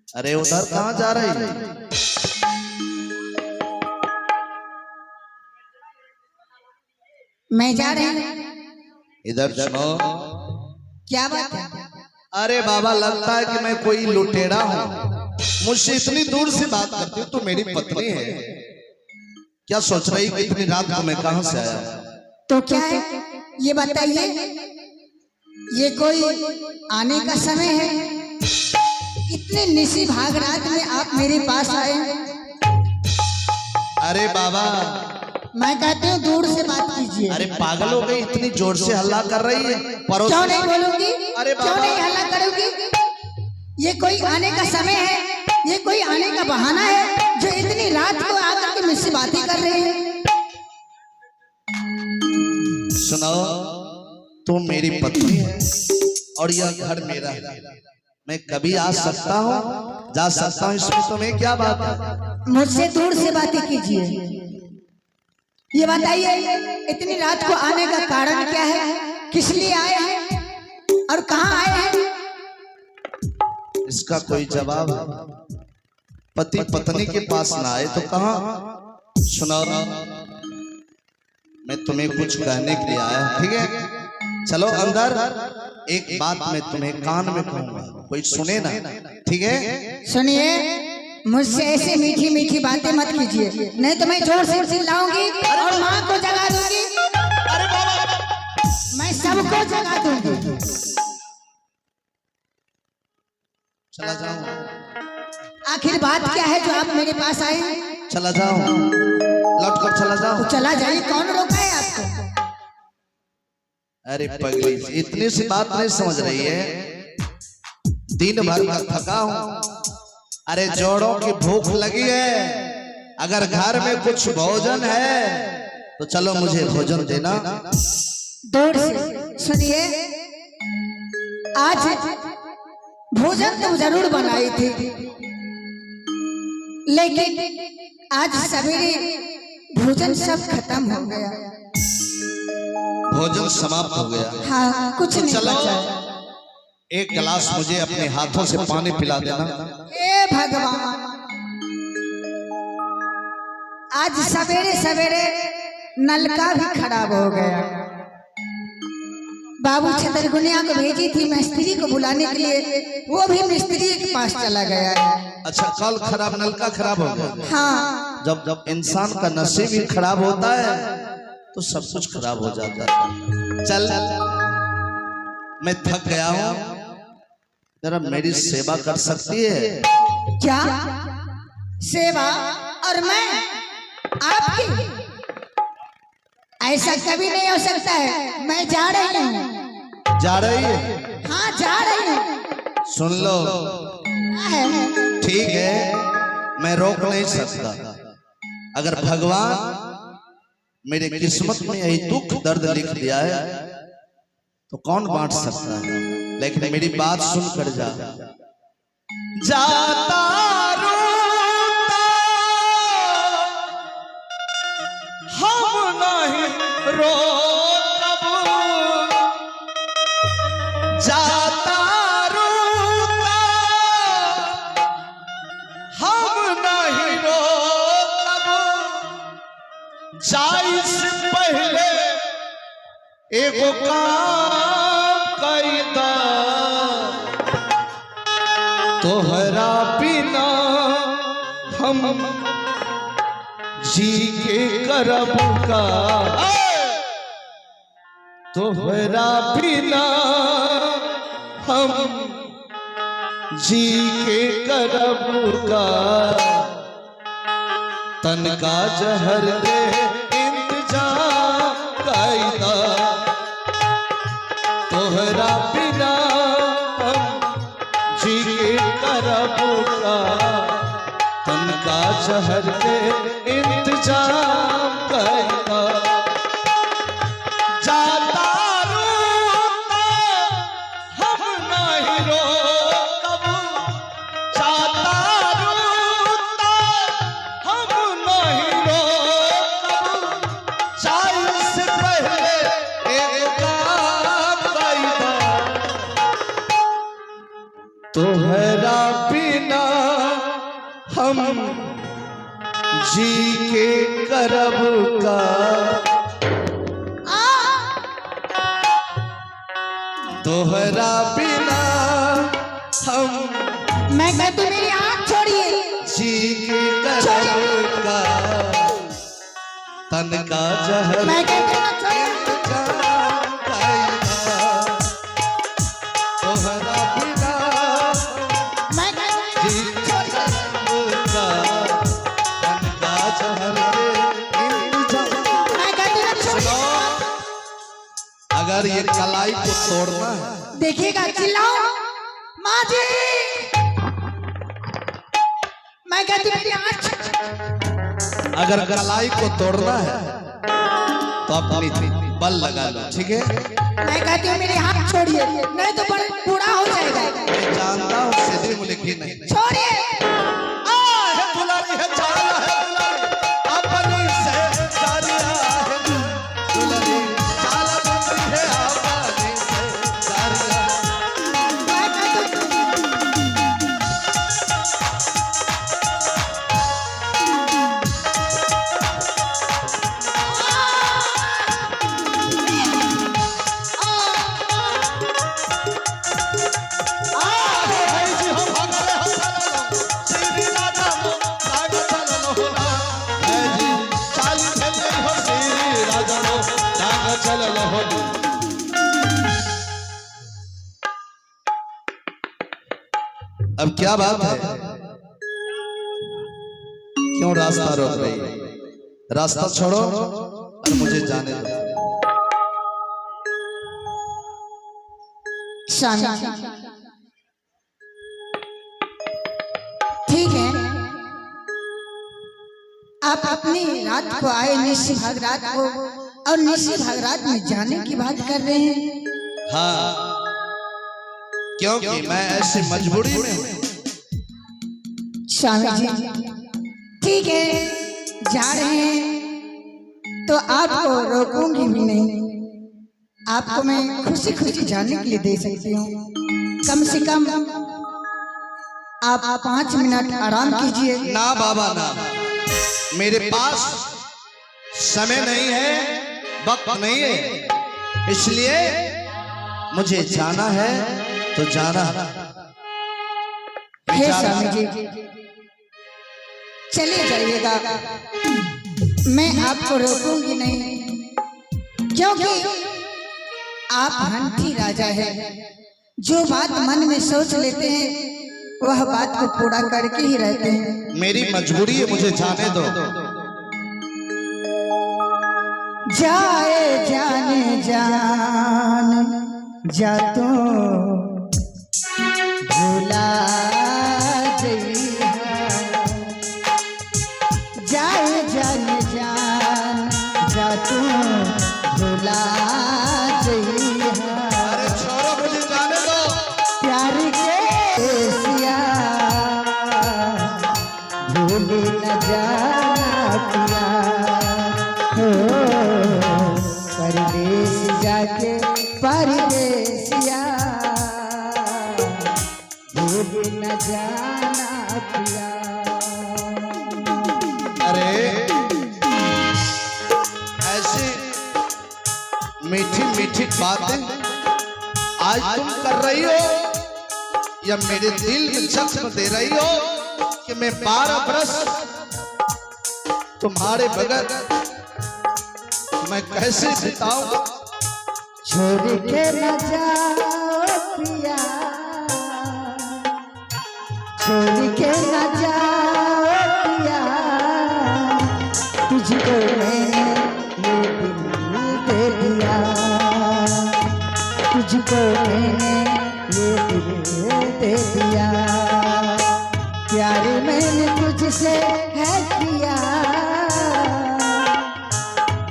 अरे उधर कहाँ जा रही है? मैं जा रही हूँ। इधर सुनो। क्या बात है? अरे बाबा, लगता है कि मैं कोई लुटेरा हूँ। मुझसे इतनी दूर से बात करती हूँ, तो मेरी पत्नी है। क्या सोच रही कि इतनी रात को मैं कहाँ से आया? तो क्या है ये बताइए, ये कोई आने का समय है? इतने निशी भाग रात में आप मेरे पास आए? अरे बाबा, मैं कहती हूँ दूर से बात कीजिए। अरे पागल हो गई, इतनी जोर से हल्ला कर रही है। क्यों नहीं बोलूंगी? अरे क्यों नहीं हल्ला करूंगी? ये कोई आने का समय है, ये कोई आने का बहाना है जो इतनी रात को आकर के मुझसे बातें कर रहे हैं? सुनो, तुम मेरी पत्नी है और यह घर मेरा है। मैं कभी आ सकता हूँ, जा सकता हूँ, इसमें तुम्हें क्या बात है? मुझसे दूर से बातें कीजिए। ये बताइए, इतनी रात को आने का कारण क्या है? किस लिए आए हैं और कहाँ आए हैं? इसका कोई जवाब है? पति पत्नी के पास ना आए तो कहाँ? सुनो, मैं तुम्हें कुछ कहने के लिए आया, ठीक है? चलो अंदर। एक बात मैं तुम्हें कान में कहूंगा, कोई सुने ना, ठीक है? सुनिए, मुझसे ऐसे मीठी मीठी बातें मत कीजिए, नहीं तो मैं जोर से चिल्लाऊंगी और माँ को जगा दूंगी। अरे बाबा, मैं सबको जगा दूंगी। चला जाओ। आखिर बात क्या है जो आप मेरे पास आए? चला जाओ, लौट कर चला जाओ। तो चला जाइए, कौन रोका है आपको? अरे पगली, इतनी सी बात नहीं समझ रही है? दिन भर का थका हूं। अरे जोड़ों की भूख लगी है। अगर घर में कुछ भोजन है तो चलो मुझे भोजन देना। दूर से सुनिए, आज भोजन तो जरूर बनाई थी, लेकिन आज सवेरे भोजन सब खत्म हो गया। भोजन समाप्त हो गया? हाँ, कुछ नहीं बचा। एक गिलास मुझे अपने हाथों से पानी पिला देना। हे भगवान, आज सवेरे सवेरे नलका भी खराब हो गया। बाबू छतरगुनिया को भेजी थी मिस्त्री को बुलाने के लिए, वो भी मिस्त्री के पास चला गया है। अच्छा, कल खराब, नलका खराब हो गया? हाँ। जब इंसान का नसीब ही खराब होता है तो सब कुछ खराब हो जाता है। चल, मैं थक गया हूँ, जरा मेरी सेवा कर सकती है? क्या सेवा? और मैं आपकी? ऐसा कभी नहीं हो सकता है। मैं जा रही हूँ। जा रही है? हाँ, जा रही हूँ। सुन लो, ठीक है, मैं रोक नहीं सकता। अगर भगवान मेरे किस्मत में यही दुख दर्द लिख दिया है तो कौन बांट सकता है? लेकिन मेरी बात सुनकर जा। जाता रोता हम नहीं रोतब, जाता रोता हम नहीं रोतब, जाई से पहले एगो काम कैदा, तोहरा बिना हम जी के करब का, तोहरा बिना हम जी के करब का, तनका जहर दे इंतजाम कैदा, तोहरा बिना हम जी के करब का, तनका जहर दे इंतजाम कैदा। जाता रोता हम नहीं रोतब, जाता रोता हम नहीं रोतब, जाए से पहले एक काम कैदा, तोहरा बिना हम जी के करब का तोहरा बिना हम मैं कहती हूँ मेरी हाथ छोड़िए। जी के करब का तन का जहर मैं कहती हूँ छोड़िए। तोहरा बिना मैं कहती जी के करब का तन का जहर मैं कहती हूँ छोड़िए। अगर ये कलाई को तोड़ना है देखिएगा, चिल्लाओ माँ जी। मैं कहती हूँ मेरी हाथ अगर कलाई को तोड़ना है तो अपनी बल लगा लो, ठीक है? मैं कहती हूँ मेरी हाथ छोड़िए, नहीं तो बड़ा बूढ़ा हो जाएगा। मैं जानता हूँ सीधी मुल्की नहीं छोड़िए। है दुलारी है चाला है दुलारी अपनी से सारिया है दुलारी चाला बंदी है अपनी से सारिया। मैं कहती हूँ अब क्या बात है, क्यों रास्ता रोक रही है? रास्ता छोड़ो और मुझे जाने दो। स्वामी, ठीक है, आप अपनी रात को आए, निशी भाग रात को, और निशी भाग रात में जाने की बात कर रहे हैं। हाँ, क्योंकि मैं ऐसी मजबूरी में हूँ। स्वामी जी, ठीक है, जा रहे हैं तो आपको रोकूंगी भी नहीं। आपको मैं खुशी खुशी जाने के लिए दे सकती हूँ। कम से कम आप 5 मिनट आराम कीजिए। ना बाबा ना, मेरे पास समय नहीं है, वक्त नहीं है, इसलिए मुझे जाना है तो जाना है। हे स्वामी जी, चले जाइएगा, मैं आपको रोकूंगी नहीं, क्योंकि आप हंठी राजा हैं। जो बात मन में सोच लेते हैं वह बात को पूरा करके ही रहते हैं। मेरी मजबूरी है, मुझे जाने दो। जाए जाने जान जा तो भुला जइहा, जाए जाने जान जा तो भुला जइहा। अरे छोड़ो, मुझे जाने दो। प्यार के सिया भूल न जाना पिया, हो परदेश जाके परदेसिया भूल न जाना पिया। अरे ऐसी मीठी मीठी बातें आज तुम कर रही हो या मेरे दिल में जख्म दे रही हो कि मैं 12 बरस तुम्हारे बगैर मैं कैसे बिताऊं? छोड़ के न जाओ पिया, छोड़ के न जाओ पिया, तुझको मैंने ये दिल दे दिया, तुझको मैंने ये दिल दे दिया। प्यार मैंने तुझसे है किया,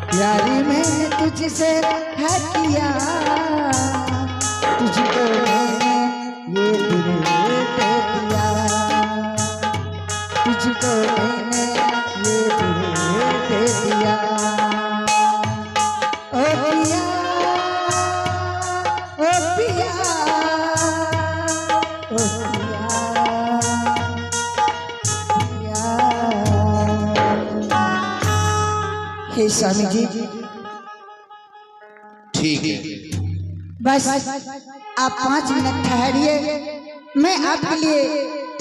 प्यार मैंने तुझसे है किया, तुझको मैंने ये दिल दे दिया, तुझको मैंने ये दिल दे दिया। ओ पिया, ओ पिया, ओ पिया, पिया, देखिए स्वामी जी, ठीक है, बस आप 5 मिनट ठहरिए, मैं आपके लिए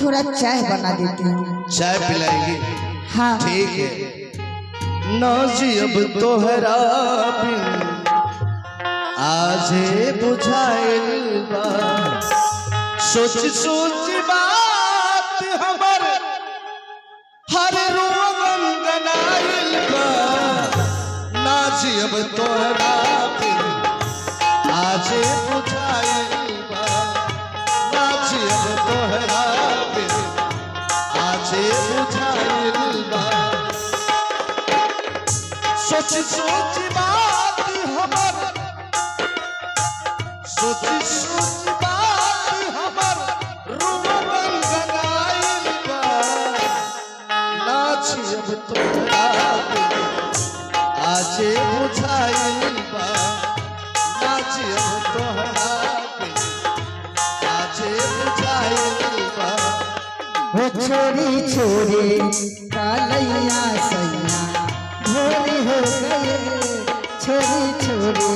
थोड़ा चाय बना देती हूँ। चाय पिलाएगी? हाँ ठीक है। नौजी अब तोहरा बिन आजे बुझाइल बा, सोच सोच बात हमर हर रोगन गनाइल बा। नाजी अब तोहरा बिन आजे बुझाइल बा, नाजी अब तोहरा बिन आजे बुझाइल बा। सोच सोच बात हमर, सोच सोच बात हमर रोगन गनाइल बा। नाची अब तोहरा बिन आजे बुझाइल बा, नाची अब तोहरा बिन आजे बुझाइल बा। वो छोरी छोरी कालैया सैया भोरी हो गए, छोरी छोरी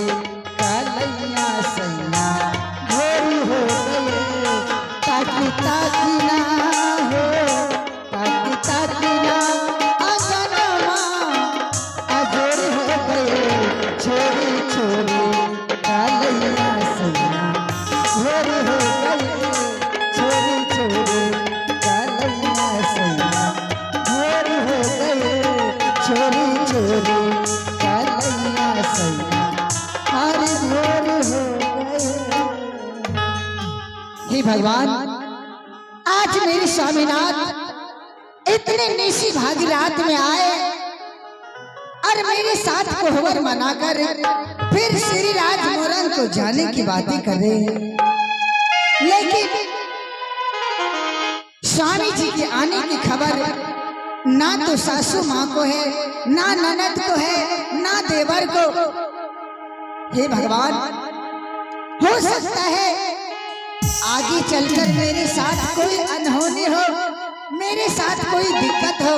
कालैया सैया भोरी हो गए। ताकि ताकि ना हो, ताकि ताकि ना अगनमा अजोर हो गए, छोरी छोरी कालैया सैया भोरी हो गए, छोरी छोरी कालैया सैया भोरी हो गए, छोरी छोरी कालैया सैया हर भोर हो गए। हे भगवान, आज मेरे स्वामीनाथ इतने निशी भागी रात में आए और मेरे साथ कोहबर मनाकर फिर श्री राज मोरन को जाने की बातें कर रहे हैं। लेकिन स्वामी जी के आने की खबर ना तो सासू माँ को है, ना ननद को है, ना देवर को। हे भगवान, हो सकता है आगे चलकर मेरे साथ कोई अनहोनी हो, मेरे साथ कोई दिक्कत हो,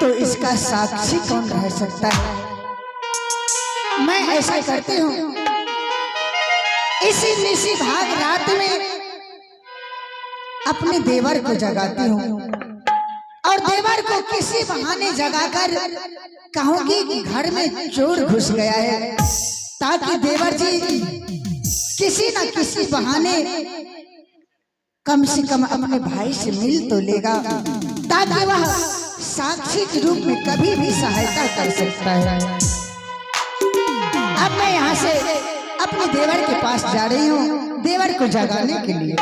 तो इसका साक्षी कौन रह सकता है। मैं ऐसा करती हूँ, इसी निशी भाग रात में अपने देवर को जगाती हूँ और देवर को किसी बहाने जगाकर कहूंगी कि घर में चोर घुस गया है, ताकि देवर जी किसी न किसी बहाने कम से कम अपने भाई से मिल तो लेगा, ताकि वह साक्षी के रूप में कभी भी सहायता कर सकता है। अब मैं यहाँ से अपने देवर के पास जा रही हूँ, देवर को जगाने के लिए।